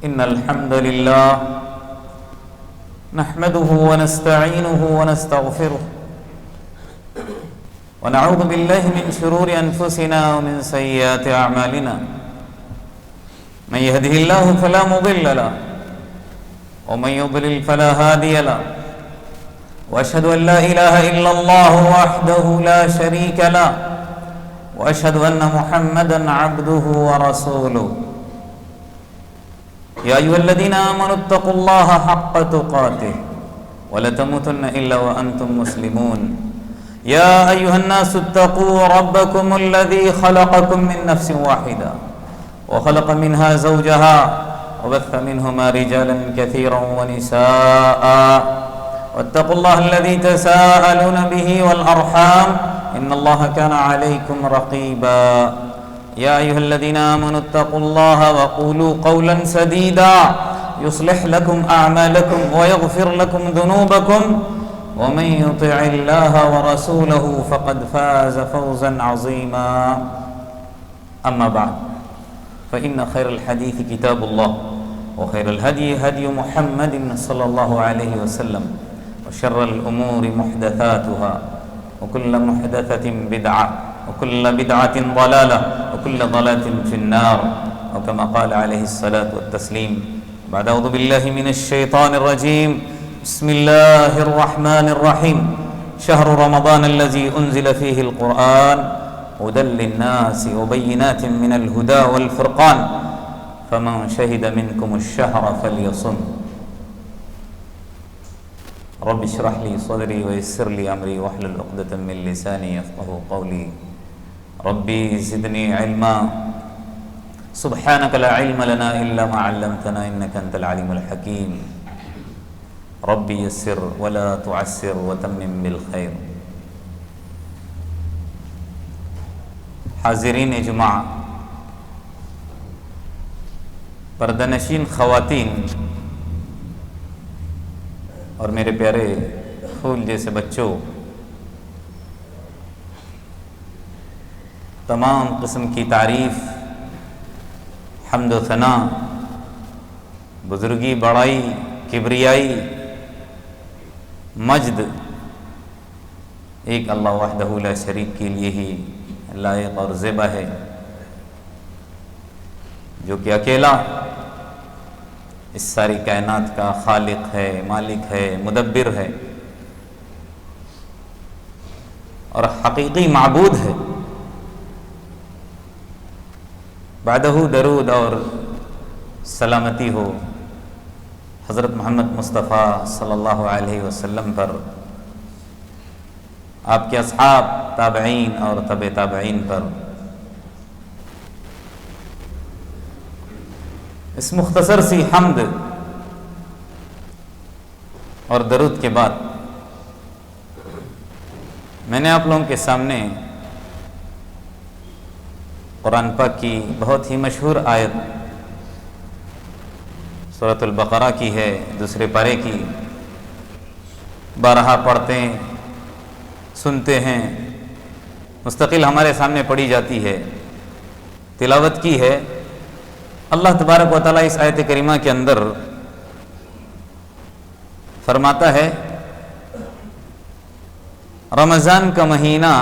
إن الحمد لله نحمده ونستعينه ونستغفره ونعوذ بالله من شرور أنفسنا ومن سيئات أعمالنا. من يهده الله فلا مضل له ومن يضلل فلا هادي له، وأشهد أن لا إله إلا الله وحده لا شريك له، وأشهد أن محمدا عبده ورسوله. يا أيها الذين آمنوا اتقوا الله حق تقاته ولا تموتن إلا وأنتم مسلمون. يا أيها الناس اتقوا ربكم الذي خلقكم من نفس واحدة وخلق منها زوجها وبث منهما رجالا كثيرا ونساء، واتقوا الله الذي تساءلون به والأرحام إن الله كان عليكم رقيبا. يا أيها الذين آمنوا اتقوا الله وقولوا قولا سديدا يصلح لكم أعمالكم ويغفر لكم ذنوبكم، ومن يطع الله ورسوله فقد فاز فوزا عظيما. أما بعد، فإن خير الحديث كتاب الله، وخير الهدي هدي محمد صلى الله عليه وسلم، وشر الأمور محدثاتها، وكل محدثة بدعة، وكل بدعة ضلالة، وكل ضلالة في النار، أو كما قال عليه الصلاة والتسليم. بعد أعوذ بالله من الشيطان الرجيم. بسم الله الرحمن الرحيم. شهر رمضان الذي أنزل فيه القرآن هدى للناس وبينات من الهدى والفرقان، فمن شهد منكم الشهر فليصم. رب اشرح لي صدري ويسر لي أمري واحلل عقدة من لساني يفقهوا قولي. ربي زدني علما. سبحانك لا علم لنا إلا ما علمتنا إنك أنت العليم الحكيم. ربي يسر ولا تعسر وتمم بالخير. حاضرین اجماع، پردہ نشین خواتین اور میرے پیارے پھول جیسے بچوں، تمام قسم کی تعریف، حمد و ثنا، بزرگی، بڑائی، کبریائی، مجد ایک اللہ وحدہ لا شریک کے لیے ہی لائق اور زیبا ہے، جو کہ اکیلا اس ساری کائنات کا خالق ہے، مالک ہے، مدبر ہے اور حقیقی معبود ہے. بعدہ درود اور سلامتی ہو حضرت محمد مصطفیٰ صلی اللہ علیہ وسلم پر، آپ کے اصحاب، تابعین اور تبع تابعین پر. اس مختصر سی حمد اور درود کے بعد میں نے آپ لوگوں کے سامنے قرآن پاک کی بہت ہی مشہور آیت سورۃ البقرہ کی ہے، دوسرے پارے کی، بارہا پڑھتے ہیں، سنتے ہیں، مستقل ہمارے سامنے پڑھی جاتی ہے، تلاوت کی ہے. اللہ تبارک و تعالیٰ اس آیت کریمہ کے اندر فرماتا ہے رمضان کا مہینہ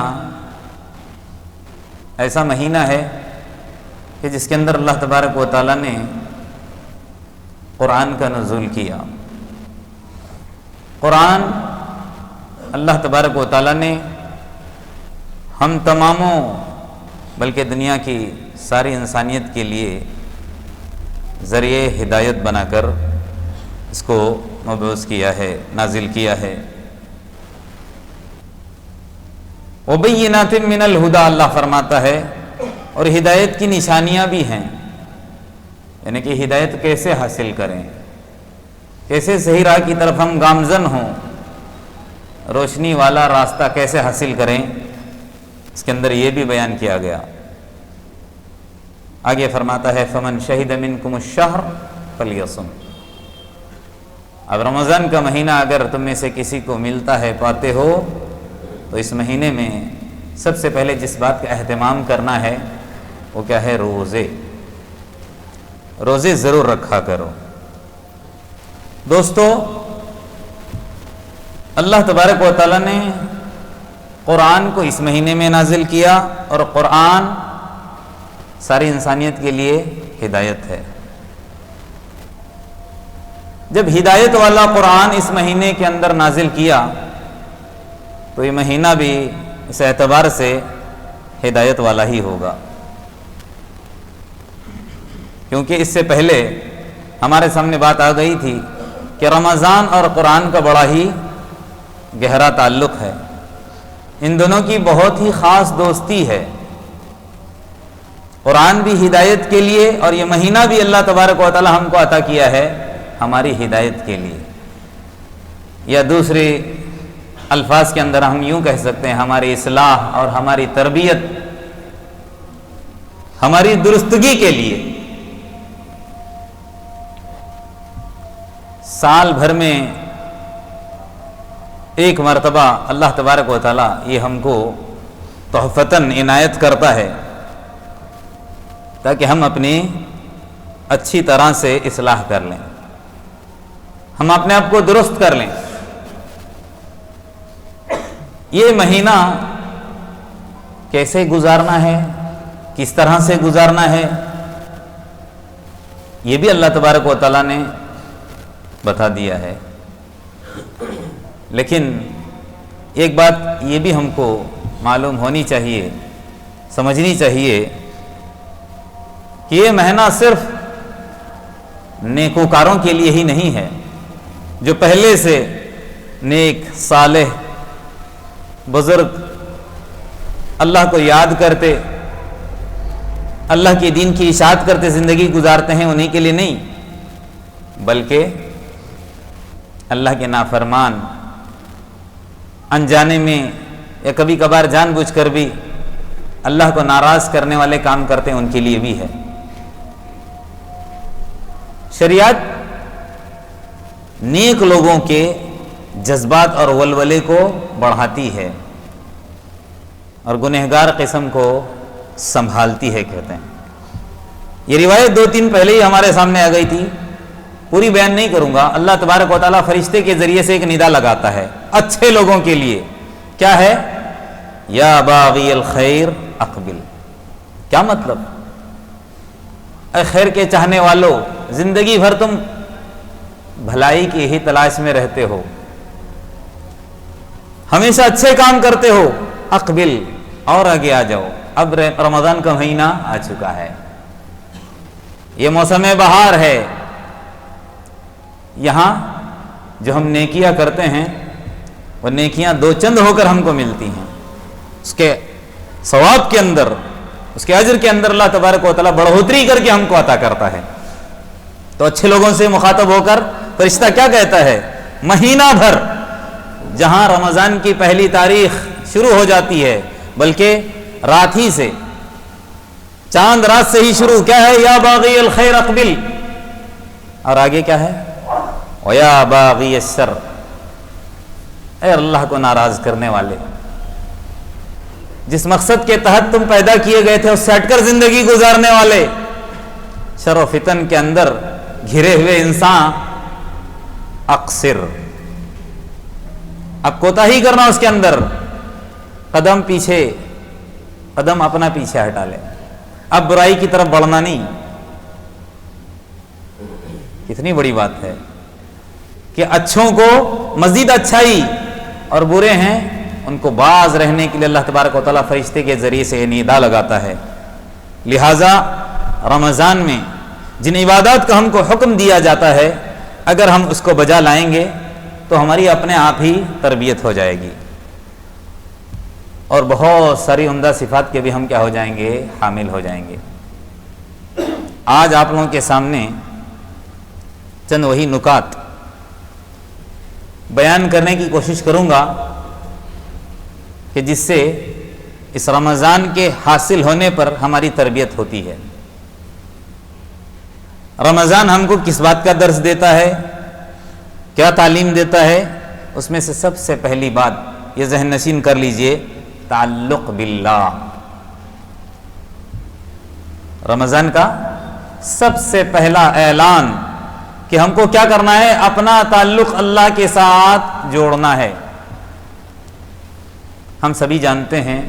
ایسا مہینہ ہے کہ جس کے اندر اللہ تبارک و تعالیٰ نے قرآن کا نزول کیا. قرآن اللہ تبارک و تعالیٰ نے ہم تماموں بلکہ دنیا کی ساری انسانیت کے لیے ذریعہ ہدایت بنا کر اس کو مبعوث کیا ہے، نازل کیا ہے. وبینات من الہدی، اللہ فرماتا ہے، اور ہدایت کی نشانیاں بھی ہیں، یعنی کہ ہدایت کیسے حاصل کریں، کیسے صحیح راہ کی طرف ہم گامزن ہوں، روشنی والا راستہ کیسے حاصل کریں، اس کے اندر یہ بھی بیان کیا گیا. آگے فرماتا ہے فمن شہد منکم الشہر فلیصم. اب رمضان کا مہینہ اگر تم میں سے کسی کو ملتا ہے، پاتے ہو، تو اس مہینے میں سب سے پہلے جس بات کا اہتمام کرنا ہے وہ کیا ہے؟ روزے. روزے ضرور رکھا کرو۔ دوستو، اللہ تبارک و تعالیٰ نے قرآن کو اس مہینے میں نازل کیا، اور قرآن ساری انسانیت کے لیے ہدایت ہے۔ جب ہدایت والا قرآن اس مہینے کے اندر نازل کیا تو یہ مہینہ بھی اس اعتبار سے ہدایت والا ہی ہوگا، کیونکہ اس سے پہلے ہمارے سامنے بات آ گئی تھی کہ رمضان اور قرآن کا بڑا ہی گہرا تعلق ہے، ان دونوں کی بہت ہی خاص دوستی ہے۔ قرآن بھی ہدایت کے لیے، اور یہ مہینہ بھی اللہ تبارک و تعالی ہم کو عطا کیا ہے ہماری ہدایت کے لیے، یا دوسرے الفاظ کے اندر ہم یوں کہہ سکتے ہیں ہماری اصلاح اور ہماری تربیت، ہماری درستگی کے لیے۔ سال بھر میں ایک مرتبہ اللہ تبارک و تعالی یہ ہم کو تحفتاً عنایت کرتا ہے تاکہ ہم اپنی اچھی طرح سے اصلاح کر لیں، ہم اپنے آپ کو درست کر لیں۔ یہ مہینہ کیسے گزارنا ہے، کس طرح سے گزارنا ہے، یہ بھی اللہ تبارک و تعالیٰ نے بتا دیا ہے۔ لیکن ایک بات یہ بھی ہم کو معلوم ہونی چاہیے، سمجھنی چاہیے کہ یہ مہینہ صرف نیکوکاروں کے لیے ہی نہیں ہے، جو پہلے سے نیک صالح بزرگ اللہ کو یاد کرتے، اللہ کے دین کی اشاعت کرتے زندگی گزارتے ہیں، انہیں کے لیے نہیں، بلکہ اللہ کے نافرمان انجانے میں یا کبھی کبھار جان بوجھ کر بھی اللہ کو ناراض کرنے والے کام کرتے ہیں، ان کے لیے بھی ہے۔ شریعت نیک لوگوں کے جذبات اور ولولے کو بڑھاتی ہے اور گنہگار قسم کو سنبھالتی ہے، کہتے ہیں۔ یہ روایت 2-3 پہلے ہی ہمارے سامنے آ گئی تھی، پوری بیان نہیں کروں گا۔ اللہ تبارک و تعالیٰ فرشتے کے ذریعے سے ایک ندا لگاتا ہے اچھے لوگوں کے لیے، کیا ہے؟ یا باغی الخیر اقبل۔ کیا مطلب؟ اے خیر کے چاہنے والوں، زندگی بھر تم بھلائی کی ہی تلاش میں رہتے ہو، ہمیشہ اچھے کام کرتے ہو، اقبل، اور آگے آ جاؤ۔ اب رمضان کا مہینہ آ چکا ہے، یہ موسم بہار ہے، یہاں جو ہم نیکیاں کرتے ہیں وہ نیکیاں 2 چند ہو کر ہم کو ملتی ہیں، اس کے ثواب کے اندر، اس کے اجر کے اندر اللہ تبارک و تعالیٰ بڑھوتری کر کے ہم کو عطا کرتا ہے۔ تو اچھے لوگوں سے مخاطب ہو کر فرشتہ کیا کہتا ہے؟ مہینہ بھر، جہاں رمضان کی پہلی تاریخ شروع ہو جاتی ہے، بلکہ رات ہی سے، چاند رات سے ہی شروع، کیا ہے؟ یا باغی الخیر اقبل، اور آگے کیا ہے؟ وَيَا بَاغِيَ الشَّرِّ، اے اللہ کو ناراض کرنے والے، جس مقصد کے تحت تم پیدا کیے گئے تھے اس سے ہٹ کر زندگی گزارنے والے، شر و فتن کے اندر گھرے ہوئے انسان، اقصر، اب کوتاہی کرنا اس کے اندر، قدم پیچھے، قدم اپنا پیچھے ہٹا لے، اب برائی کی طرف بڑھنا نہیں۔ کتنی بڑی بات ہے کہ اچھوں کو مزید اچھائی اور برے ہیں ان کو باز رہنے کے لیے اللہ تبارک و تعالیٰ فرشتے کے ذریعے سے ندا لگاتا ہے۔ لہٰذا رمضان میں جن عبادات کا ہم کو حکم دیا جاتا ہے، اگر ہم اس کو بجا لائیں گے تو ہماری اپنے آپ ہی تربیت ہو جائے گی، اور بہت ساری عمدہ صفات کے بھی ہم کیا ہو جائیں گے؟ حامل ہو جائیں گے۔ آج آپ لوگوں کے سامنے چند وہی نکات بیان کرنے کی کوشش کروں گا کہ جس سے اس رمضان کے حاصل ہونے پر ہماری تربیت ہوتی ہے۔ رمضان ہم کو کس بات کا درس دیتا ہے، کیا تعلیم دیتا ہے؟ اس میں سے سب سے پہلی بات یہ ذہن نشین کر لیجئے، تعلق باللہ۔ رمضان کا سب سے پہلا اعلان کہ ہم کو کیا کرنا ہے، اپنا تعلق اللہ کے ساتھ جوڑنا ہے۔ ہم سبھی جانتے ہیں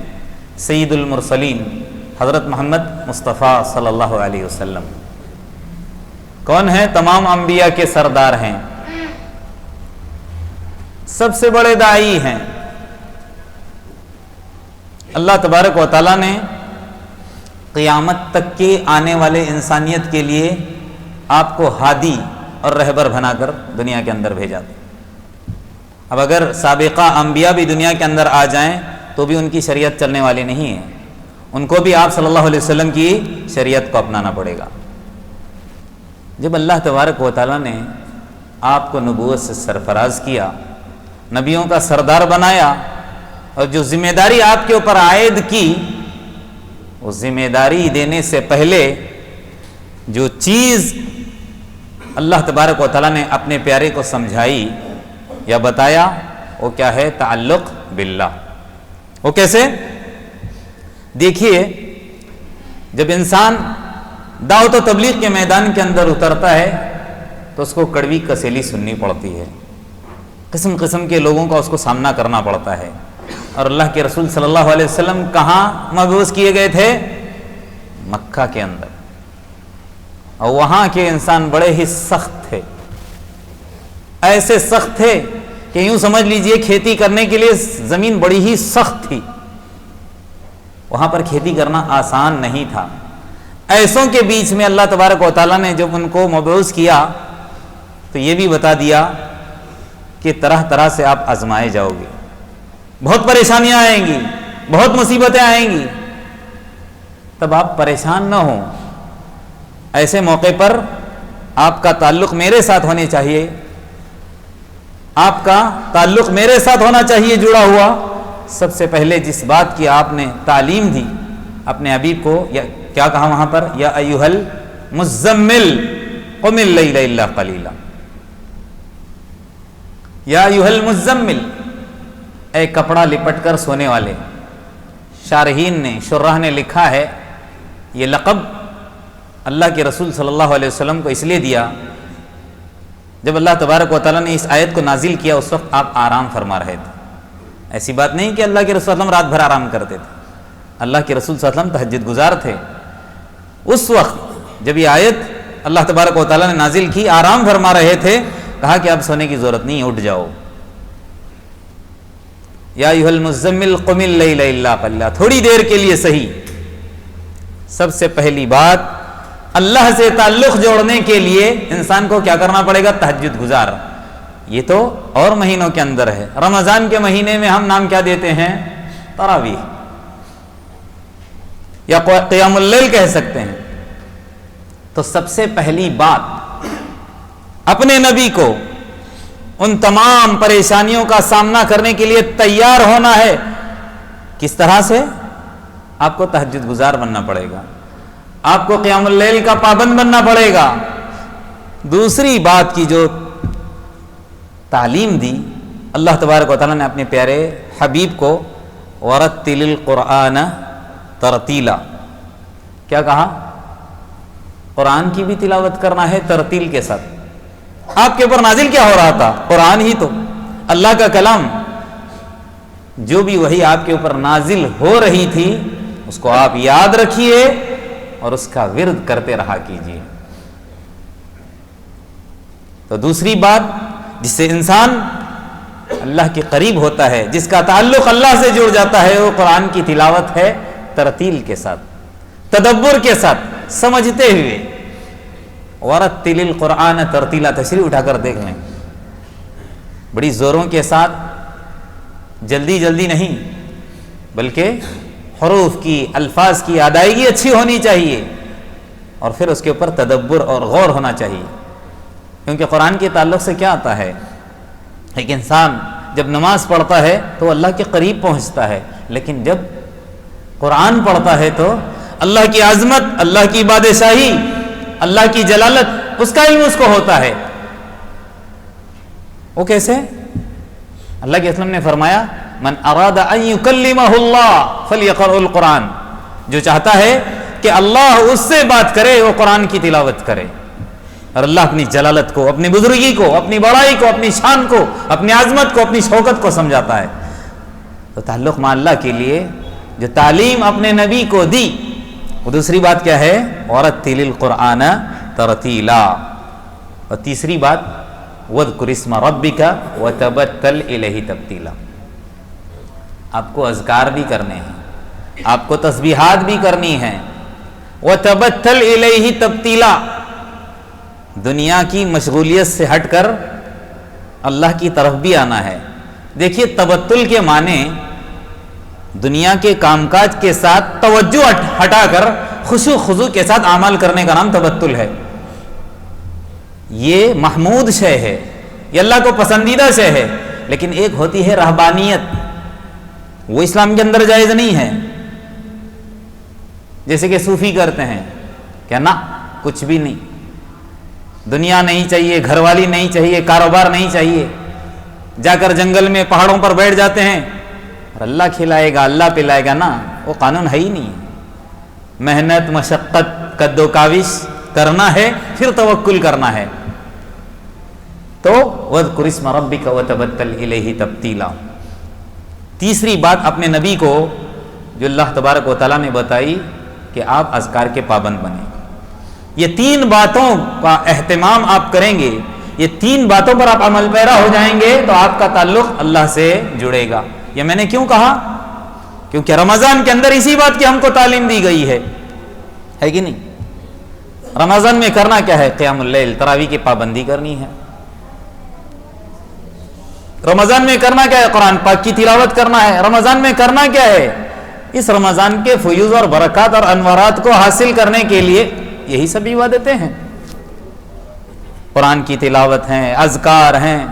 سید المرسلین حضرت محمد مصطفیٰ صلی اللہ علیہ وسلم کون ہیں؟ تمام انبیاء کے سردار ہیں، سب سے بڑے داعی ہیں۔ اللہ تبارک و تعالیٰ نے قیامت تک کے آنے والے انسانیت کے لیے آپ کو ہادی اور رہبر بنا کر دنیا کے اندر بھیجا تھا۔ اب اگر سابقہ انبیاء بھی دنیا کے اندر آ جائیں تو بھی ان کی شریعت چلنے والی نہیں ہے، ان کو بھی آپ صلی اللہ علیہ وسلم کی شریعت کو اپنانا پڑے گا۔ جب اللہ تبارک و تعالیٰ نے آپ کو نبوت سے سرفراز کیا، نبیوں کا سردار بنایا، اور جو ذمہ داری آپ کے اوپر عائد کی، وہ ذمہ داری دینے سے پہلے جو چیز اللہ تبارک و تعالیٰ نے اپنے پیارے کو سمجھائی یا بتایا، وہ کیا ہے؟ تعلق باللہ۔ وہ کیسے؟ دیکھیے، جب انسان دعوت و تبلیغ کے میدان کے اندر اترتا ہے تو اس کو کڑوی کسیلی سننی پڑتی ہے، قسم قسم کے لوگوں کا اس کو سامنا کرنا پڑتا ہے۔ اور اللہ کے رسول صلی اللہ علیہ وسلم کہاں مبعوث کیے گئے تھے؟ مکہ کے اندر، اور وہاں کے انسان بڑے ہی سخت تھے، ایسے سخت تھے کہ یوں سمجھ لیجئے کھیتی کرنے کے لیے زمین بڑی ہی سخت تھی، وہاں پر کھیتی کرنا آسان نہیں تھا۔ ایسوں کے بیچ میں اللہ تبارک و تعالیٰ نے جب ان کو مبعوث کیا تو یہ بھی بتا دیا کہ طرح طرح سے آپ آزمائے جاؤ گے، بہت پریشانیاں آئیں گی، بہت مصیبتیں آئیں گی، تب آپ پریشان نہ ہوں۔ ایسے موقع پر آپ کا تعلق میرے ساتھ ہونے چاہیے، آپ کا تعلق میرے ساتھ ہونا چاہیے جڑا ہوا۔ سب سے پہلے جس بات کی آپ نے تعلیم دی اپنے حبیب کو، یا کیا کہا وہاں پر؟ یا ایھا المزمل قم اللیل الا قلیلا، یا ایھا المزمل، اے کپڑا لپٹ کر سونے والے۔ شارحین نے، شراح نے لکھا ہے یہ لقب اللہ کے رسول صلی اللہ علیہ وسلم کو اس لیے دیا، جب اللہ تبارک و تعالیٰ نے اس آیت کو نازل کیا اس وقت آپ آرام فرما رہے تھے۔ ایسی بات نہیں کہ اللہ کے رسول صلی اللہ علیہ وسلم رات بھر آرام کرتے تھے، اللہ کے رسول صلی اللہ علیہ وسلم تہجد گزار تھے۔ اس وقت جب یہ آیت اللہ تبارک و تعالیٰ نے نازل کی، آرام فرما رہے تھے، کہا کہ اب سونے کی ضرورت نہیں، اٹھ جاؤ۔ یا ایھا المزمل قم اللیل الا قلیلا، تھوڑی دیر کے لیے صحیح۔ سب سے پہلی بات، اللہ سے تعلق جوڑنے کے لیے انسان کو کیا کرنا پڑے گا؟ تہجد گزار۔ یہ تو اور مہینوں کے اندر ہے، رمضان کے مہینے میں ہم نام کیا دیتے ہیں؟ تراویح یا قیام اللیل کہہ سکتے ہیں۔ تو سب سے پہلی بات، اپنے نبی کو ان تمام پریشانیوں کا سامنا کرنے کے لیے تیار ہونا ہے۔ کس طرح سے؟ آپ کو تہجد گزار بننا پڑے گا، آپ کو قیام اللیل کا پابند بننا پڑے گا۔ دوسری بات کی جو تعلیم دی اللہ تبارک و تعالیٰ نے اپنے پیارے حبیب کو، وَرَتِّلِ الْقُرْآنَ تَرْتِيلًا، کیا کہا؟ قرآن کی بھی تلاوت کرنا ہے ترتیل کے ساتھ۔ آپ کے اوپر نازل کیا ہو رہا تھا؟ قرآن ہی تو، اللہ کا کلام۔ جو بھی وحی آپ کے اوپر نازل ہو رہی تھی اس کو آپ یاد رکھیے اور اس کا ورد کرتے رہا کیجیے۔ تو دوسری بات جس سے انسان اللہ کے قریب ہوتا ہے، جس کا تعلق اللہ سے جڑ جاتا ہے، وہ قرآن کی تلاوت ہے ترتیل کے ساتھ، تدبر کے ساتھ، سمجھتے ہوئے۔ وَرَتِّلِ الْقُرْآنَ تَرْتِيلًا، تشریح اٹھا کر دیکھ لیں، بڑی زوروں کے ساتھ، جلدی جلدی نہیں، بلکہ حروف کی، الفاظ کی ادائیگی اچھی ہونی چاہیے، اور پھر اس کے اوپر تدبر اور غور ہونا چاہیے۔ کیونکہ قرآن کے تعلق سے کیا آتا ہے؟ ایک انسان جب نماز پڑھتا ہے تو اللہ کے قریب پہنچتا ہے، لیکن جب قرآن پڑھتا ہے تو اللہ کی عظمت، اللہ کی بادشاہی، اللہ کی جلالت، اس کا علم اس کو ہوتا ہے۔ وہ کیسے؟ اللہ کے رسول نے فرمایا، من اراد ان یکلمہ اللہ فلیقرأ القرآن، جو چاہتا ہے کہ اللہ اس سے بات کرے، وہ قرآن کی تلاوت کرے، اور اللہ اپنی جلالت کو، اپنی بزرگی کو، اپنی بڑائی کو، اپنی شان کو، اپنی عظمت کو، اپنی شوکت کو سمجھاتا ہے۔ تو تعلق مع اللہ کے لیے جو تعلیم اپنے نبی کو دی، وہ دوسری بات کیا ہے؟ وَرَتِّلِ الْقُرْآنَ تَرْتِيلًا، اور تیسری بات وَاذْكُرِ اسْمَ رَبِّكَ وَتَبَتَّلْ إِلَيْهِ تَبْتِيلًا۔ آپ کو اذکار بھی کرنے ہیں، آپ کو تسبیحات بھی کرنی ہیں، وَتَبَتَّلْ إِلَيْهِ تَبْتِيلًا، دنیا کی مشغولیت سے ہٹ کر اللہ کی طرف بھی آنا ہے۔ دیکھیے تبتل کے معنی دنیا کے کام کاج کے ساتھ توجہ ہٹا کر خشوع خضوع کے ساتھ اعمال کرنے کا نام تبتل ہے۔ یہ محمود شے ہے، یہ اللہ کو پسندیدہ شے ہے، لیکن ایک ہوتی ہے رہبانیت، وہ اسلام کے اندر جائز نہیں ہے۔ جیسے کہ صوفی کرتے ہیں کہ نہ کچھ بھی نہیں، دنیا نہیں چاہیے، گھر والی نہیں چاہیے، کاروبار نہیں چاہیے، جا کر جنگل میں پہاڑوں پر بیٹھ جاتے ہیں، اور اللہ کھلائے گا، اللہ پلائے گا، نا وہ قانون ہے ہی نہیں۔ محنت، مشقت، قد و کاوش کرنا ہے، پھر توکل کرنا ہے۔ تو وَاذْكُرِ اسْمَ رَبِّكَ وَتَبَتَّلْ إِلَيْهِ تَبْتِيلًا۔ تیسری بات اپنے نبی کو جو اللہ تبارک و تعالیٰ نے بتائی کہ آپ اذکار کے پابند بنیں۔ یہ تین باتوں کا اہتمام آپ کریں گے، یہ تین باتوں پر آپ عمل پیرا ہو جائیں گے تو آپ کا تعلق اللہ سے جڑے گا۔ یہ میں نے کیوں کہا؟ کیونکہ رمضان کے اندر اسی بات کی ہم کو تعلیم دی گئی ہے کہ نہیں؟ رمضان میں کرنا کیا ہے؟ قیام اللیل، تراویح کی پابندی کرنی ہے۔ رمضان میں کرنا کیا ہے؟ قرآن پاک کی تلاوت کرنا ہے۔ رمضان میں کرنا کیا ہے؟ اس رمضان کے فیوز اور برکات اور انوارات کو حاصل کرنے کے لیے یہی سب عبادتیں ہیں، قرآن کی تلاوت ہیں، اذکار ہیں،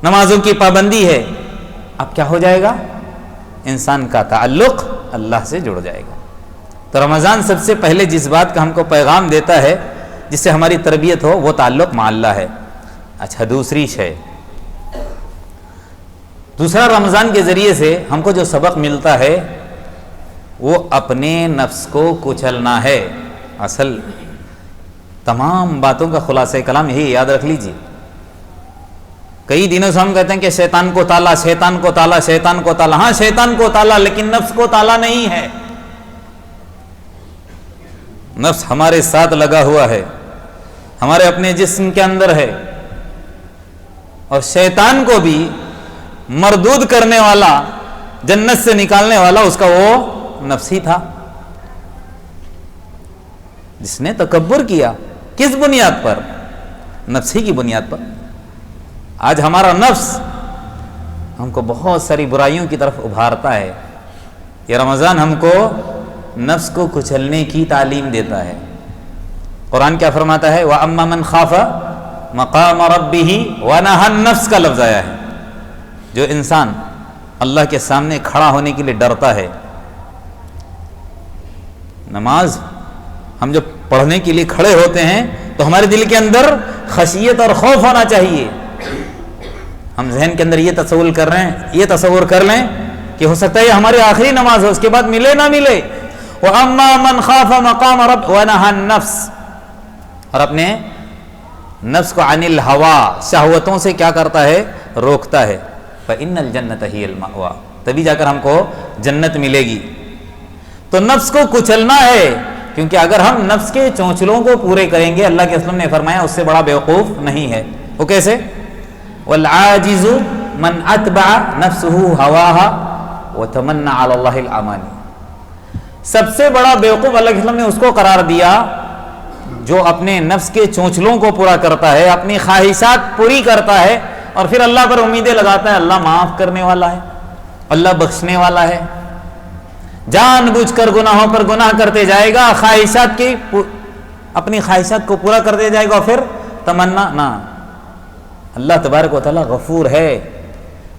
نمازوں کی پابندی ہے۔ اب کیا ہو جائے گا؟ انسان کا تعلق اللہ سے جڑ جائے گا۔ تو رمضان سب سے پہلے جس بات کا ہم کو پیغام دیتا ہے، جس سے ہماری تربیت ہو، وہ تعلق مع اللہ ہے۔ اچھا، دوسری شے، دوسرا رمضان کے ذریعے سے ہم کو جو سبق ملتا ہے وہ اپنے نفس کو کچلنا ہے۔ اصل تمام باتوں کا خلاصہ کلام یہی یاد رکھ لیجیے۔ کئی دنوں سے ہم کہتے ہیں کہ شیطان کو تالا، شیطان کو تالا، شیطان کو تالا۔ ہاں شیطان کو تالا، لیکن نفس کو تالا نہیں ہے۔ نفس ہمارے ساتھ لگا ہوا ہے، ہمارے اپنے جسم کے اندر ہے، اور شیطان کو بھی مردود کرنے والا، جنت سے نکالنے والا اس کا وہ نفس ہی تھا، جس نے تکبر کیا۔ کس بنیاد پر؟ نفس ہی کی بنیاد پر۔ آج ہمارا نفس ہم کو بہت ساری برائیوں کی طرف ابھارتا ہے۔ یہ رمضان ہم کو نفس کو کچلنے کی تعلیم دیتا ہے۔ قرآن کیا فرماتا ہے؟ وَأَمَّا مَنْ خَافَ مَقَامَ رَبِّهِ وَنَهَى النَّفْسَ کا لفظ آیا ہے۔ جو انسان اللہ کے سامنے کھڑا ہونے کے لیے ڈرتا ہے، نماز ہم جب پڑھنے کے لیے کھڑے ہوتے ہیں تو ہمارے دل کے اندر خشیت اور خوف ہونا چاہیے۔ ہم ذہن کے اندر یہ تصور کر لیں کہ ہو سکتا ہے یہ ہماری آخری نماز ہو، اس کے بعد ملے نہ ملے۔ وَأَمَّا مَنْ خَافَ مَقَامَ رَبِّهِ وَنَهَى النَّفْسَ، اور اپنے نفس کو عن الہوا، شہوتوں سے کیا کرتا ہے؟ روکتا ہے۔ فَإِنَّ الْجَنَّةَ هِيَ الْمَأْوَىٰ، تبھی جا کر ہم کو جنت ملے گی۔ تو نفس کو کچلنا ہے، کیونکہ اگر ہم نفس کے چونچلوں کو پورے کریں گے، اللہ کے رسول نے فرمایا اس سے بڑا بیوقوف نہیں ہے۔ وہ کیسے؟ وَالْعَاجِزُ مَنْ أَتْبَعَ نَفْسُهُ هَوَاهَا وَتَمَنَّى عَلَى اللَّهِ الْأَمَانِ، سب سے بڑا بیوقوف اللہ کے رسول نے اس کو قرار دیا جو اپنے نفس کے چونچلوں کو پورا کرتا ہے، اپنی خواہشات پوری کرتا ہے، اور پھر اللہ پر امیدیں لگاتا ہے اللہ معاف کرنے والا ہے، اللہ بخشنے والا ہے۔ جان بوجھ کر گناہوں پر گناہ کرتے جائے گا، خواہشات کی اپنی خواہشات کو پورا کرتے جائے گا، اور پھر تمنا نہ۔ اللہ تبارک و تعالیٰ غفور ہے،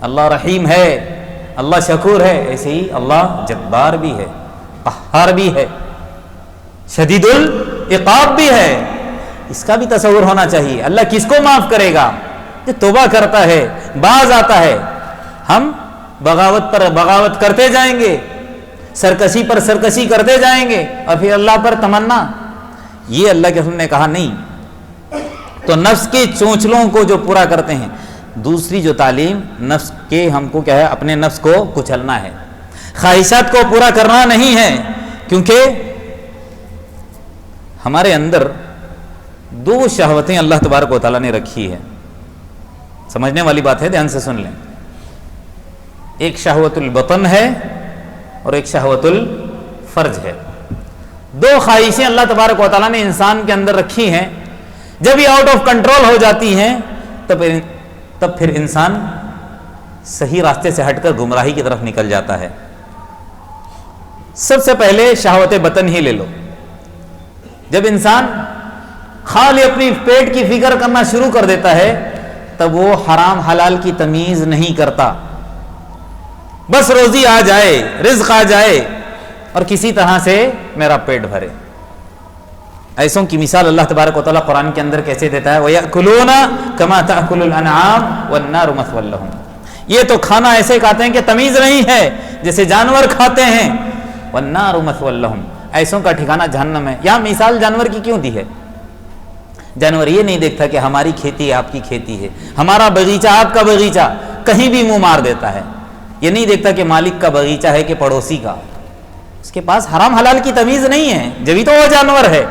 اللہ رحیم ہے، اللہ شکور ہے، ایسے ہی اللہ جبار بھی ہے، قہار بھی ہے، شدید العقاب بھی ہے۔ اس کا بھی تصور ہونا چاہیے۔ اللہ کس کو معاف کرے گا؟ جو توبہ کرتا ہے، باز آتا ہے۔ ہم بغاوت پر بغاوت کرتے جائیں گے، سرکشی پر سرکشی کرتے جائیں گے اور پھر اللہ پر تمنا. یہ اللہ کے رسول نے کہا نہیں. تو نفس کے چونچلوں کو جو پورا کرتے ہیں. دوسری جو تعلیم نفس کے ہم کو کیا ہے, اپنے نفس کو کچلنا ہے, خواہشات کو پورا کرنا نہیں ہے, کیونکہ ہمارے اندر دو شہوتیں اللہ تبارک و تعالیٰ نے رکھی ہے. سمجھنے والی بات ہے, دھیان سے سن لیں. ایک شہوت البطن ہے اور ایک شہوت الفرج ہے. دو خواہشیں اللہ تبارک و تعالیٰ نے انسان کے اندر رکھی ہیں. جب یہ آؤٹ آف کنٹرول ہو جاتی ہیں تب پھر انسان صحیح راستے سے ہٹ کر گمراہی کی طرف نکل جاتا ہے. سب سے پہلے شہوت بطن ہی لے لو. جب انسان خالی اپنی پیٹ کی فکر کرنا شروع کر دیتا ہے تب وہ حرام حلال کی تمیز نہیں کرتا. بس روزی آ جائے, رزق آ جائے اور کسی طرح سے میرا پیٹ بھرے. ایسوں کی مثال اللہ تبارک و تعالیٰ قرآن کے اندر کیسے دیتا ہے, وَيَأْكُلُونَ كَمَا تَأْكُلُ الْأَنْعَامُ وَالنَّارُ مَثْوًى لَهُمْ. یہ تو کھانا ایسے کھاتے ہیں کہ تمیز نہیں ہے, جیسے جانور کھاتے ہیں. وَالنَّارُ مَثْوًى لَهُمْ, ایسوں کا ٹھکانہ جہنم ہے. یہاں مثال جانور کی کیوں دی ہے؟ جانور یہ نہیں دیکھتا کہ ہماری کھیتی آپ کی کھیتی ہے, ہمارا باغیچہ آپ کا باغیچہ, کہیں بھی منہ مار دیتا ہے. یہ نہیں دیکھتا کہ مالک کا باغیچہ ہے کہ پڑوسی کا. اس کے پاس حرام حلال کی تمیز نہیں ہے, جبھی تو وہ جانور ہے.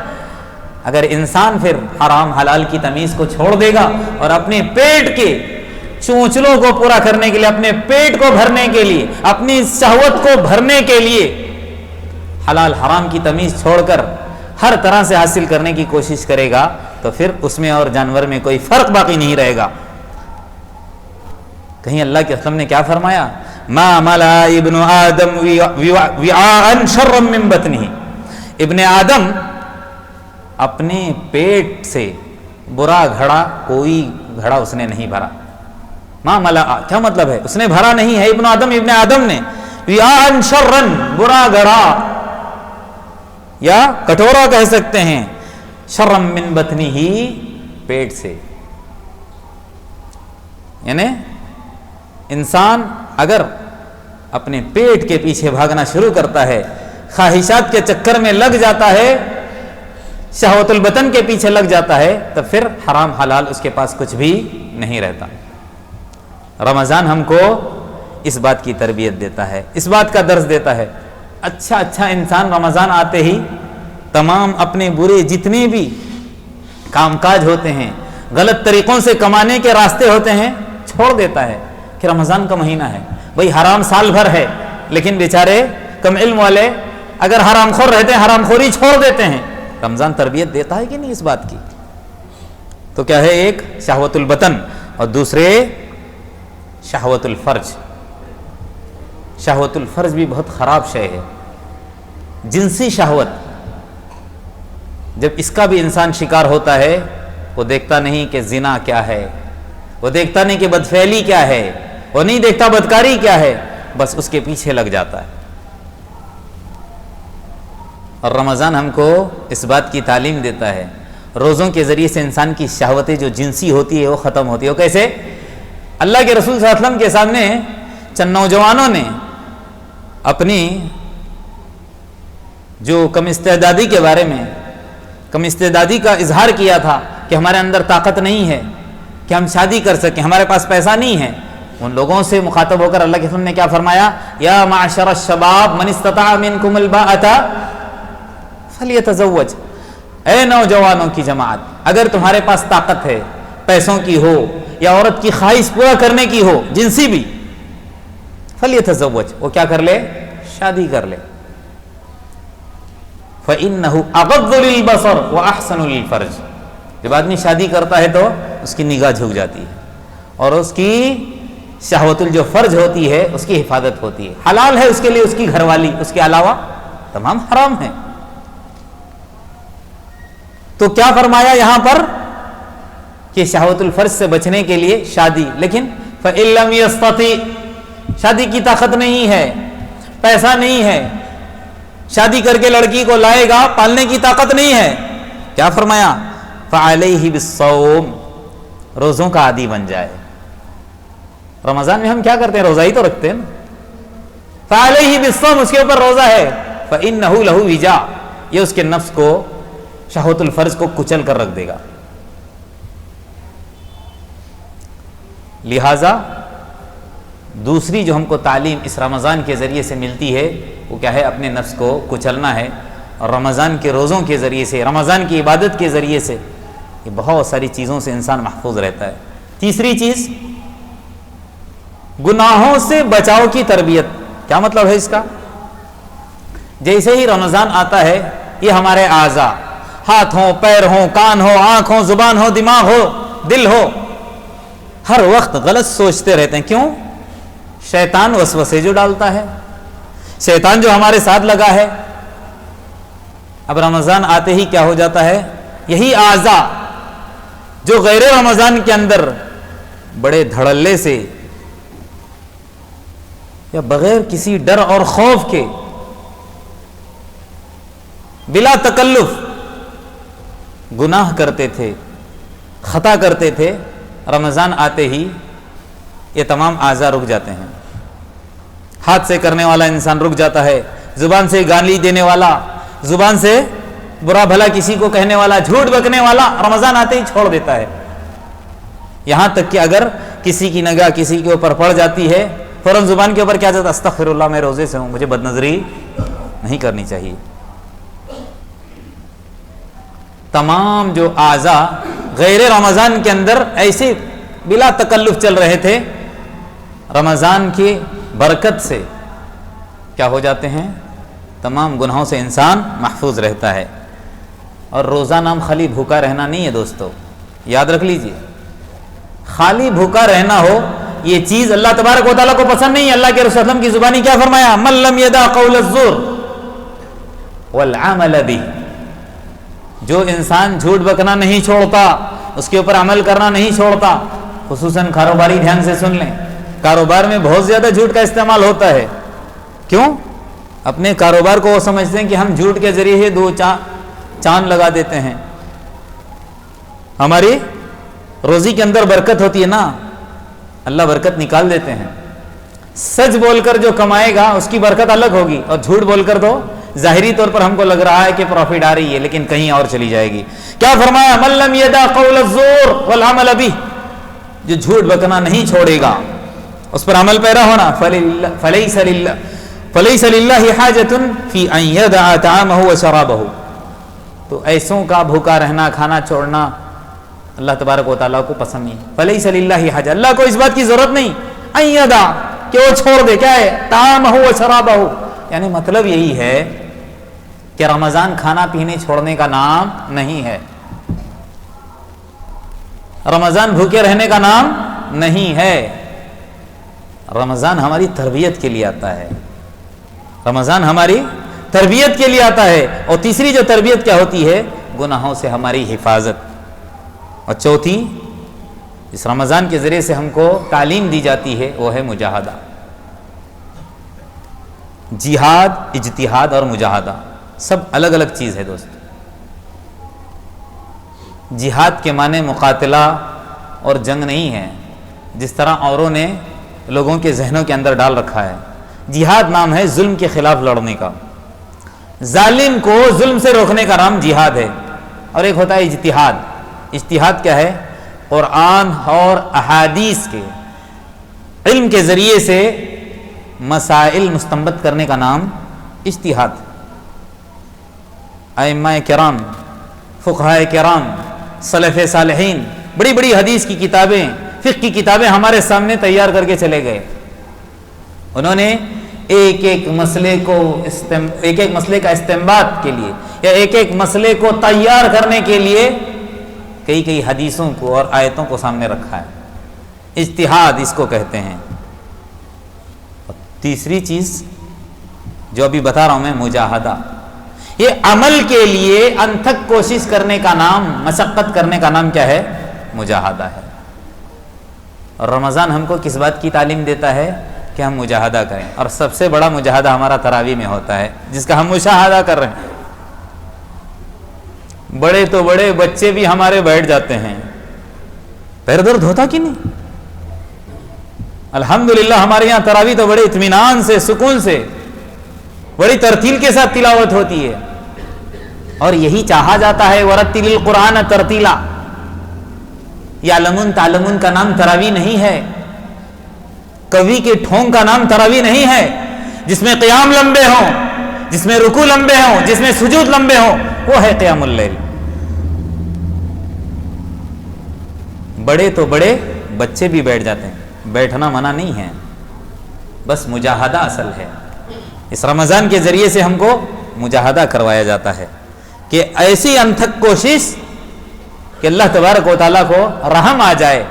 اگر انسان پھر حرام حلال کی تمیز کو چھوڑ دے گا اور اپنے پیٹ کے چونچلوں کو پورا کرنے کے لیے, اپنے پیٹ کو بھرنے کے لیے, اپنی شہوت کو بھرنے کے لیے حلال حرام کی تمیز چھوڑ کر ہر طرح سے حاصل کرنے کی کوشش کرے گا تو پھر اس میں اور جانور میں کوئی فرق باقی نہیں رہے گا. کہیں اللہ کے رسول نے کیا فرمایا, ما ملا ابن آدم وعاء شرا من بطنہ. ابن آدم اپنے پیٹ سے برا گھڑا, کوئی گھڑا اس نے نہیں بھرا. ما ملا کیا مطلب ہے, اس نے بھرا نہیں ہے ابن آدم نے وعاء شرا, برا گھڑا یا کٹورا کہہ سکتے ہیں, شرا من بطنہ, پیٹ سے. یعنی انسان اگر اپنے پیٹ کے پیچھے بھاگنا شروع کرتا ہے, خواہشات کے چکر میں لگ جاتا ہے, شہوت البطن کے پیچھے لگ جاتا ہے, تو پھر حرام حلال اس کے پاس کچھ بھی نہیں رہتا. رمضان ہم کو اس بات کی تربیت دیتا ہے, اس بات کا درس دیتا ہے. اچھا انسان رمضان آتے ہی تمام اپنے برے جتنے بھی کام کاج ہوتے ہیں, غلط طریقوں سے کمانے کے راستے ہوتے ہیں, چھوڑ دیتا ہے کہ رمضان کا مہینہ ہے. بھئی حرام سال بھر ہے, لیکن بیچارے کم علم والے اگر حرام خور رہتے ہیں حرام خوری چھوڑ دیتے ہیں. رمضان تربیت دیتا ہے کہ نہیں اس بات کی؟ تو کیا ہے, ایک شہوت البطن اور دوسرے شہوت الفرج. شہوت الفرج بھی بہت خراب شے ہے. جنسی شہوت, جب اس کا بھی انسان شکار ہوتا ہے, وہ دیکھتا نہیں کہ زنا کیا ہے, وہ دیکھتا نہیں کہ بدفعلی کیا ہے, وہ نہیں دیکھتا بدکاری کیا ہے, بس اس کے پیچھے لگ جاتا ہے. اور رمضان ہم کو اس بات کی تعلیم دیتا ہے, روزوں کے ذریعے سے انسان کی شہوتیں جو جنسی ہوتی ہے وہ ختم ہوتی ہے. وہ کیسے؟ اللہ کے رسول صلی اللہ علیہ وسلم کے سامنے چند نوجوانوں نے اپنی جو کم استعدادی کے بارے میں, کم استعدادی کا اظہار کیا تھا کہ ہمارے اندر طاقت نہیں ہے کہ ہم شادی کر سکیں, ہمارے پاس پیسہ نہیں ہے. ان لوگوں سے مخاطب ہو کر اللہ کے رسول نے کیا فرمایا, یا معشر الشباب من استطاع منکم الباءۃ فلیتزوج. اے نوجوانوں کی جماعت, اگر تمہارے پاس طاقت ہے, پیسوں کی ہو یا عورت کی خواہش پورا کرنے کی ہو, جنسی بھی, فلیتزوج, وہ کیا کر لے, شادی کر لے. فإنه أغض للبصر وأحسن للفرج. جب آدمی شادی کرتا ہے تو اس کی نگاہ جھک جاتی ہے اور اس کی شہوت جو فرج ہوتی ہے اس کی حفاظت ہوتی ہے. حلال ہے اس کے لیے اس کی گھر والی, اس کے علاوہ تمام حرام ہیں. تو کیا فرمایا یہاں پر کہ شہوت الفرج سے بچنے کے لیے شادی. لیکن فإن لم يستطع, شادی کی طاقت نہیں ہے, پیسہ نہیں ہے, شادی کر کے لڑکی کو لائے گا, پالنے کی طاقت نہیں ہے, کیا فرمایا, فعلیہ بالصوم, روزوں کا عادی بن جائے. رمضان میں ہم کیا کرتے ہیں, روزہ ہی تو رکھتے ہیں. فعلیہ بالصوم، اس کے اوپر روزہ ہے، فإنہ لہ وجا، یہ اس کے نفس کو، شہوت الفرج کو کچل کر رکھ دے گا۔ لہذا دوسری جو ہم کو تعلیم اس رمضان کے ذریعے سے ملتی ہے وہ کیا ہے؟ اپنے نفس کو کچلنا ہے، اور رمضان کے روزوں کے ذریعے سے، رمضان کی عبادت کے ذریعے سے یہ بہت ساری چیزوں سے انسان محفوظ رہتا ہے۔ تیسری چیز، گناہوں سے بچاؤ کی تربیت۔ کیا مطلب ہے اس کا؟ جیسے ہی رمضان آتا ہے، یہ ہمارے اعضاء، ہاتھ ہوں، پیر ہوں، کان ہو، آنکھ ہو، زبان ہو، دماغ ہو، دل ہو، ہر وقت غلط سوچتے رہتے ہیں۔ کیوں؟ شیطان وسوسے جو ڈالتا ہے، شیطان جو ہمارے ساتھ لگا ہے۔ اب رمضان آتے ہی کیا ہو جاتا ہے؟ یہی اعضاء جو غیر رمضان کے اندر بڑے دھڑلے سے یا بغیر کسی ڈر اور خوف کے، بلا تکلف گناہ کرتے تھے، خطا کرتے تھے، رمضان آتے ہی یہ تمام اعضاء رک جاتے ہیں۔ ہاتھ سے کرنے والا انسان رک جاتا ہے، زبان سے گالی دینے والا، زبان سے برا بھلا کسی کو کہنے والا، جھوٹ بکنے والا، رمضان آتے ہی چھوڑ دیتا ہے۔ یہاں تک کہ اگر کسی کی نگاہ کسی کے اوپر پڑ جاتی ہے، فوراً زبان کے اوپر کیا جاتا ہے؟ استغفر اللہ، میں روزے سے ہوں، مجھے بدنظری نہیں کرنی چاہیے۔ تمام جو اعضاء غیر رمضان کے اندر ایسے بلا تکلف چل رہے تھے، رمضان کی برکت سے کیا ہو جاتے ہیں؟ تمام گناہوں سے انسان محفوظ رہتا ہے۔ اور روزہ نام خالی بھوکا رہنا نہیں ہے دوستو، یاد رکھ لیجئے، خالی بھوکا رہنا ہو یہ چیز اللہ تبارک و تعالیٰ کو پسند نہیں ہے۔ اللہ کے رسول صلی اللہ علیہ وسلم کی زبانی کیا فرمایا؟ من لم یدع قول الزور والعمل به، جو انسان جھوٹ بکنا نہیں چھوڑتا، اس کے اوپر عمل کرنا نہیں چھوڑتا، خصوصاً کاروباری، دھیان سے سن لیں، کاروبار میں بہت زیادہ جھوٹ کا استعمال ہوتا ہے۔ کیوں؟ اپنے کاروبار کو وہ سمجھتے ہیں کہ ہم جھوٹ کے ذریعے ہی دو چاند لگا دیتے ہیں، ہماری روزی کے اندر برکت ہوتی ہے نا، اللہ برکت نکال دیتے ہیں۔ سچ بول کر جو کمائے گا اس کی برکت الگ ہوگی، اور جھوٹ بول کر تو ظاہری طور پر ہم کو لگ رہا ہے کہ پروفٹ آ رہی ہے لیکن کہیں اور چلی جائے گی۔ کیا فرمایا؟ من لم یدع قول الزور والعمل به، جو جھوٹ بکنا نہیں چھوڑے گا، اس پر عمل پیرا ہونا، فلیس للہ حاجۃ فی ان یدع طعامہ وشرابہ، تو ایسوں کا بھوکا رہنا، کھانا چھوڑنا اللہ تبارک و تعالیٰ کو پسند نہیں۔ فلیس للہ حاجۃ، اللہ کو اس بات کی ضرورت نہیں ان یدع، کہ وہ چھوڑ دے، کیا ہے؟ طعامہ وشرابہ، یعنی مطلب یہی ہے کہ رمضان کھانا پینے چھوڑنے کا نام نہیں ہے، رمضان بھوکے رہنے کا نام نہیں ہے، رمضان ہماری تربیت کے لیے آتا ہے، رمضان ہماری تربیت کے لیے آتا ہے۔ اور تیسری جو تربیت کیا ہوتی ہے؟ گناہوں سے ہماری حفاظت۔ اور چوتھی اس رمضان کے ذریعے سے ہم کو تعلیم دی جاتی ہے وہ ہے مجاہدہ۔ جہاد، اجتہاد اور مجاہدہ سب الگ الگ چیز ہے دوست۔ جہاد کے معنی مقاتلہ اور جنگ نہیں ہے جس طرح اوروں نے لوگوں کے ذہنوں کے اندر ڈال رکھا ہے۔ جہاد نام ہے ظلم کے خلاف لڑنے کا، ظالم کو ظلم سے روکنے کا نام جہاد ہے۔ اور ایک ہوتا ہے اجتہاد۔ اجتہاد کیا ہے؟ قرآن اور احادیث کے علم کے ذریعے سے مسائل مستنبط کرنے کا نام اجتہاد۔ ائمہ کرام، فقہاء کرام، سلف صالحین بڑی بڑی حدیث کی کتابیں، فقہ کی کتابیں ہمارے سامنے تیار کر کے چلے گئے۔ انہوں نے ایک ایک مسئلے کا استنباط کے لیے یا ایک ایک مسئلے کو تیار کرنے کے لیے کئی حدیثوں کو اور آیتوں کو سامنے رکھا ہے۔ اجتہاد اس کو کہتے ہیں۔ تیسری چیز جو ابھی بتا رہا ہوں میں، مجاہدہ، یہ عمل کے لیے انتھک کوشش کرنے کا نام، مشقت کرنے کا نام کیا ہے؟ مجاہدہ ہے۔ اور رمضان ہم کو کس بات کی تعلیم دیتا ہے؟ کہ ہم مجاہدہ کریں، اور سب سے بڑا مجاہدہ ہمارا تراویح میں ہوتا ہے جس کا ہم مشاہدہ کر رہے ہیں۔ بڑے تو بڑے بچے بھی ہمارے بیٹھ جاتے ہیں، پیر درد ہوتا کہ نہیں؟ الحمدللہ ہمارے یہاں تراویح تو بڑے اطمینان سے، سکون سے، بڑی ترتیل کے ساتھ تلاوت ہوتی ہے، اور یہی چاہا جاتا ہے ورتل القرآن ترتیلا۔ یعلمون تعلمون کا نام تراویح نہیں ہے، کبھی کے ٹھونگ کا نام تراویح نہیں ہے، جس میں قیام لمبے ہوں، جس میں رکوع لمبے ہوں، جس میں سجود لمبے ہوں، وہ ہے قیام اللیل۔ بڑے تو بڑے، بچے بھی بیٹھ جاتے ہیں، بیٹھنا منع نہیں ہے، بس مجاہدہ اصل ہے۔ اس رمضان کے ذریعے سے ہم کو مجاہدہ کروایا جاتا ہے کہ ایسی انتھک کوشش کہ اللہ تبارک و تعالیٰ کو رحم آ جائے،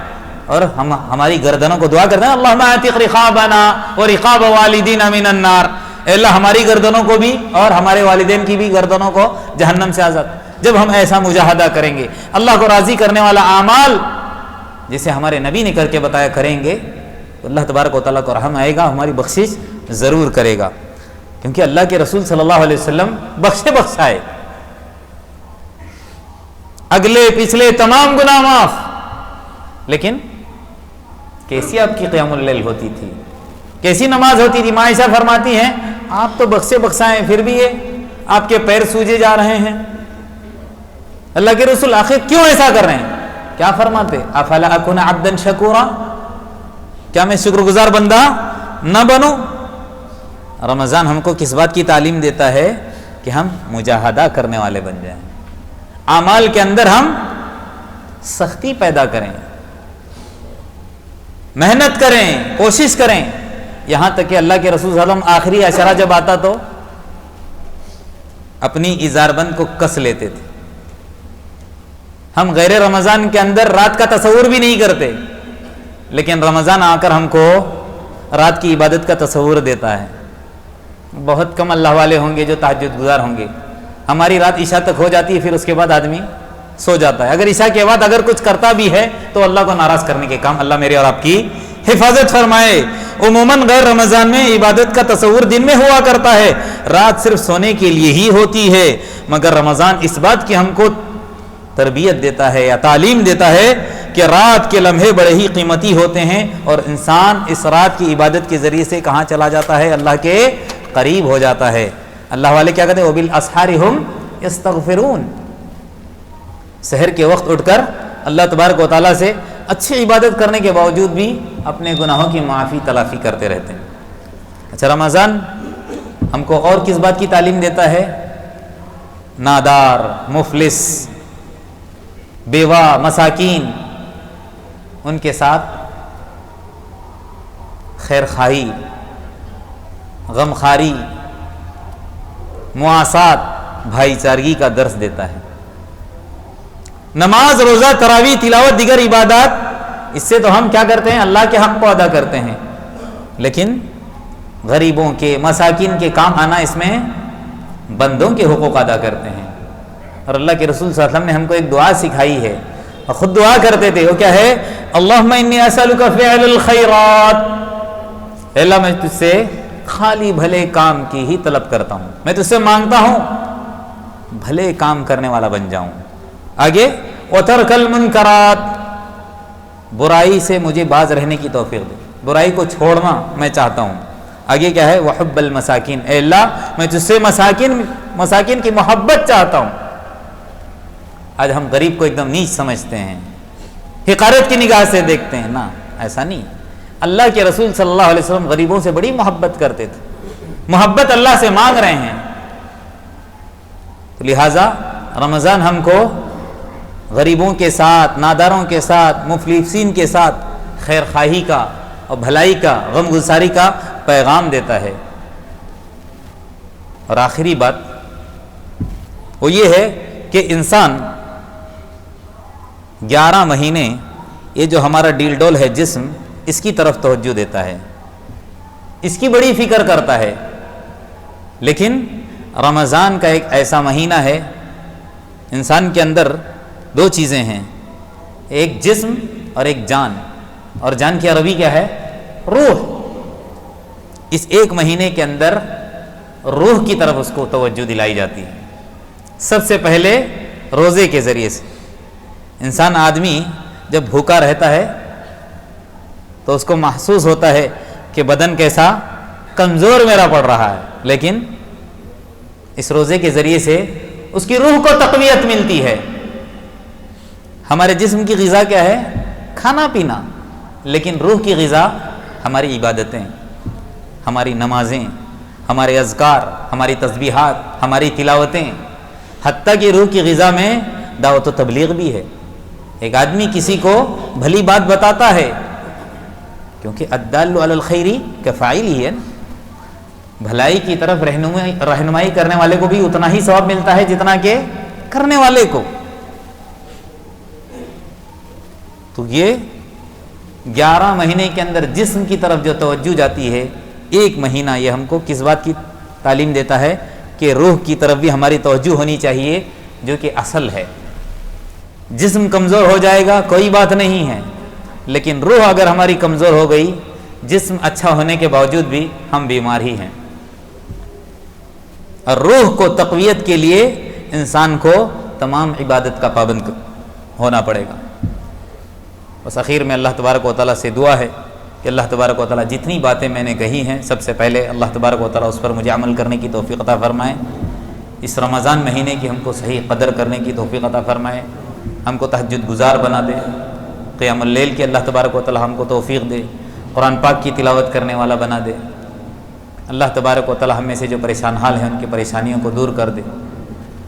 اور ہم ہماری گردنوں کو دعا کرتے ہیں اللہم اعتق رقابنا ورقاب والدینا من النار، اے اللہ ہماری گردنوں کو بھی اور ہمارے والدین کی بھی گردنوں کو جہنم سے آزاد۔ جب ہم ایسا مجاہدہ کریں گے، اللہ کو راضی کرنے والا اعمال جسے ہمارے نبی نے کر کے بتایا کریں گے، تو اللہ تبارک و تعالیٰ کو رحم آئے گا، ہماری بخشش ضرور کرے گا، کیونکہ اللہ کے رسول صلی اللہ علیہ وسلم بخشے بخشائے، اگلے پچھلے تمام گناہ معاف، لیکن کیسی آپ کی قیام اللیل ہوتی تھی، کیسی نماز ہوتی تھی؟ عائشہ فرماتی ہیں آپ تو بخشے بخشائیں پھر بھی یہ آپ کے پیر سوجے جا رہے ہیں۔ اللہ کے رسول آخر کیوں ایسا کر رہے ہیں؟ کیا فرماتے؟ افلا اکون عبدا شکورا، کیا میں شکر گزار بندہ نہ بنوں؟ رمضان ہم کو کس بات کی تعلیم دیتا ہے کہ ہم مجاہدہ کرنے والے بن جائیں، اعمال کے اندر ہم سختی پیدا کریں، محنت کریں، کوشش کریں، یہاں تک کہ اللہ کے رسول صلی اللہ علیہ وسلم آخری عشرہ جب آتا تو اپنی ازار بند کو کس لیتے تھے۔ ہم غیر رمضان کے اندر رات کا تصور بھی نہیں کرتے، لیکن رمضان آ کر ہم کو رات کی عبادت کا تصور دیتا ہے۔ بہت کم اللہ والے ہوں گے جو تہجد گزار ہوں گے۔ ہماری رات عشاء تک ہو جاتی ہے، پھر اس کے بعد آدمی سو جاتا ہے۔ اگر عشاء کے بعد اگر کچھ کرتا بھی ہے تو اللہ کو ناراض کرنے کے کام۔ اللہ میرے اور آپ کی حفاظت فرمائے۔ عموماً غیر رمضان میں عبادت کا تصور دن میں ہوا کرتا ہے، رات صرف سونے کے لیے ہی ہوتی ہے، مگر رمضان اس بات کی ہم کو تربیت دیتا ہے یا تعلیم دیتا ہے کہ رات کے لمحے بڑے ہی قیمتی ہوتے ہیں، اور انسان اس رات کی عبادت کے ذریعے سے کہاں چلا جاتا ہے؟ اللہ کے قریب ہو جاتا ہے۔ اللہ والے کیا کہتے ہیں؟ وَبِالْأَسْحَارِ هُمْ يَسْتَغْفِرُونَ، سحر کے وقت اٹھ کر اللہ تبارک و تعالیٰ سے اچھی عبادت کرنے کے باوجود بھی اپنے گناہوں کی معافی تلافی کرتے رہتے ہیں۔ اچھا، رمضان ہم کو اور کس بات کی تعلیم دیتا ہے؟ نادار، مفلس، بیوہ، مساکین، ان کے ساتھ خیر خواہی، غم خواری، مواسات، بھائی چارگی کا درس دیتا ہے۔ نماز، روزہ، تراویح، تلاوت، دیگر عبادات، اس سے تو ہم کیا کرتے ہیں؟ اللہ کے حق کو ادا کرتے ہیں، لیکن غریبوں کے، مساکین کے کام آنا، اس میں بندوں کے حقوق ادا کرتے ہیں۔ اور اللہ کے رسول صلی اللہ علیہ وسلم نے ہم کو ایک دعا سکھائی ہے، اور خود دعا کرتے تھے، وہ کیا ہے؟ اللہم انی اسألک فعل الخیرات، اے اللہ میں تجھ سے خالی بھلے کام کی ہی طلب کرتا ہوں، میں تجھ سے مانگتا ہوں بھلے کام کرنے والا بن جاؤں۔ آگے وترک المنکرات، برائی سے مجھے باز رہنے کی توفیق دے، برائی کو چھوڑنا میں چاہتا ہوں۔ آگے کیا ہے؟ وحب المساکین، اے اللہ میں تجھ سے مساکین کی محبت چاہتا ہوں۔ آج ہم غریب کو ایک دم نیچ سمجھتے ہیں، حقارت کی نگاہ سے دیکھتے ہیں، نا ایسا نہیں۔ اللہ کے رسول صلی اللہ علیہ وسلم غریبوں سے بڑی محبت کرتے تھے، محبت اللہ سے مانگ رہے ہیں، تو لہٰذا رمضان ہم کو غریبوں کے ساتھ، ناداروں کے ساتھ، مفلسین کے ساتھ خیر خواہی کا اور بھلائی کا، غم گساری کا پیغام دیتا ہے۔ اور آخری بات وہ یہ ہے کہ انسان 11 مہینے یہ جو ہمارا ڈیل ڈول ہے جسم، اس کی طرف توجہ دیتا ہے، اس کی بڑی فکر کرتا ہے، لیکن رمضان کا ایک ایسا مہینہ ہے، انسان کے اندر 2 چیزیں ہیں، ایک جسم اور ایک جان، اور جان کی عربی کیا ہے؟ روح۔ اس ایک مہینے کے اندر روح کی طرف اس کو توجہ دلائی جاتی ہے۔ سب سے پہلے روزے کے ذریعے سے انسان، آدمی جب بھوکا رہتا ہے تو اس کو محسوس ہوتا ہے کہ بدن کیسا کمزور میرا پڑ رہا ہے، لیکن اس روزے کے ذریعے سے اس کی روح کو تقویت ملتی ہے۔ ہمارے جسم کی غذا کیا ہے؟ کھانا پینا، لیکن روح کی غذا ہماری عبادتیں، ہماری نمازیں، ہمارے اذکار، ہماری تسبیحات، ہماری تلاوتیں، حتیٰ کہ روح کی غذا میں دعوت و تبلیغ بھی ہے۔ ایک آدمی کسی کو بھلی بات بتاتا ہے، کیونکہ الدال علی الخیر کفاعل ہی ہے، بھلائی کی طرف رہنمائی کرنے والے کو بھی اتنا ہی ثواب ملتا ہے جتنا کہ کرنے والے کو۔ تو یہ 11 مہینے کے اندر جسم کی طرف جو توجہ جاتی ہے، ایک مہینہ یہ ہم کو کس بات کی تعلیم دیتا ہے کہ روح کی طرف بھی ہماری توجہ ہونی چاہیے، جو کہ اصل ہے۔ جسم کمزور ہو جائے گا کوئی بات نہیں ہے، لیکن روح اگر ہماری کمزور ہو گئی، جسم اچھا ہونے کے باوجود بھی ہم بیمار ہی ہیں۔ اور روح کو تقویت کے لیے انسان کو تمام عبادت کا پابند ہونا پڑے گا۔ بس اخیر میں اللہ تبارک و تعالیٰ سے دعا ہے کہ اللہ تبارک و تعالیٰ جتنی باتیں میں نے کہی ہیں، سب سے پہلے اللہ تبارک و تعالیٰ اس پر مجھے عمل کرنے کی توفیق عطا فرمائے، اس رمضان مہینے کی ہم کو صحیح قدر کرنے کی توفیق عطا فرمائے، ہم کو تہجد گزار بنا دے، قیام اللیل کی اللہ تبارک و تعالیٰ ہم کو توفیق دے، قرآن پاک کی تلاوت کرنے والا بنا دے۔ اللہ تبارک و تعالیٰ ہم میں سے جو پریشان حال ہیں ان کی پریشانیوں کو دور کر دے،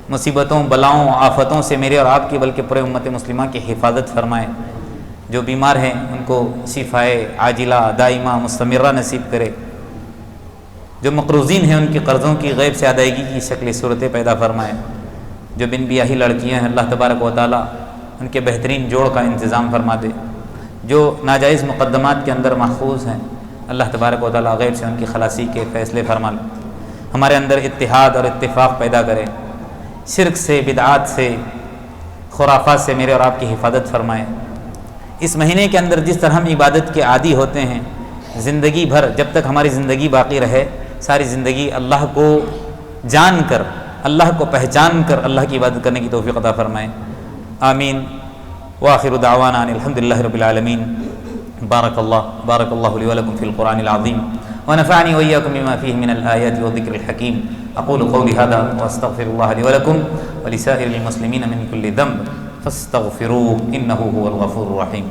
مصیبتوں، بلاؤں، آفتوں سے میرے اور آپ کی بلکہ پورے امت مسلمہ کی حفاظت فرمائے۔ جو بیمار ہیں ان کو شفائے عاجلہ دائمہ مستمرہ نصیب کرے، جو مقروضین ہیں ان کی قرضوں کی غیب سے ادائیگی کی شکل صورتیں پیدا فرمائے، جو بن بیاہی لڑکیاں ہیں اللہ تبارک و تعالیٰ ان کے بہترین جوڑ کا انتظام فرما دے، جو ناجائز مقدمات کے اندر محفوظ ہیں اللہ تبارک و تعالیٰ غیب سے ان کی خلاصی کے فیصلے فرما لے، ہمارے اندر اتحاد اور اتفاق پیدا کرے، شرک سے، بدعات سے، خرافات سے میرے اور آپ کی حفاظت فرمائے۔ اس مہینے کے اندر جس طرح ہم عبادت کے عادی ہوتے ہیں، زندگی بھر جب تک ہماری زندگی باقی رہے، ساری زندگی اللہ کو جان کر، اللہ کو پہچان کر اللہ کی عبادت کرنے کی توفیق عطا فرمائے، آمین۔ وآخر دعوانا ان الحمد للہ رب العالمین۔ بارک اللہ لی ولکم فی القرآن العظیم ونفعنی وإیاکم بما فیہ من الآیات والذکر الحکیم۔ اقول قولی ھذا واستغفر اللہ لی ولکم ولسائر المسلمین من کل ذنب فاستغفروه انه هو الغفور الرحیم۔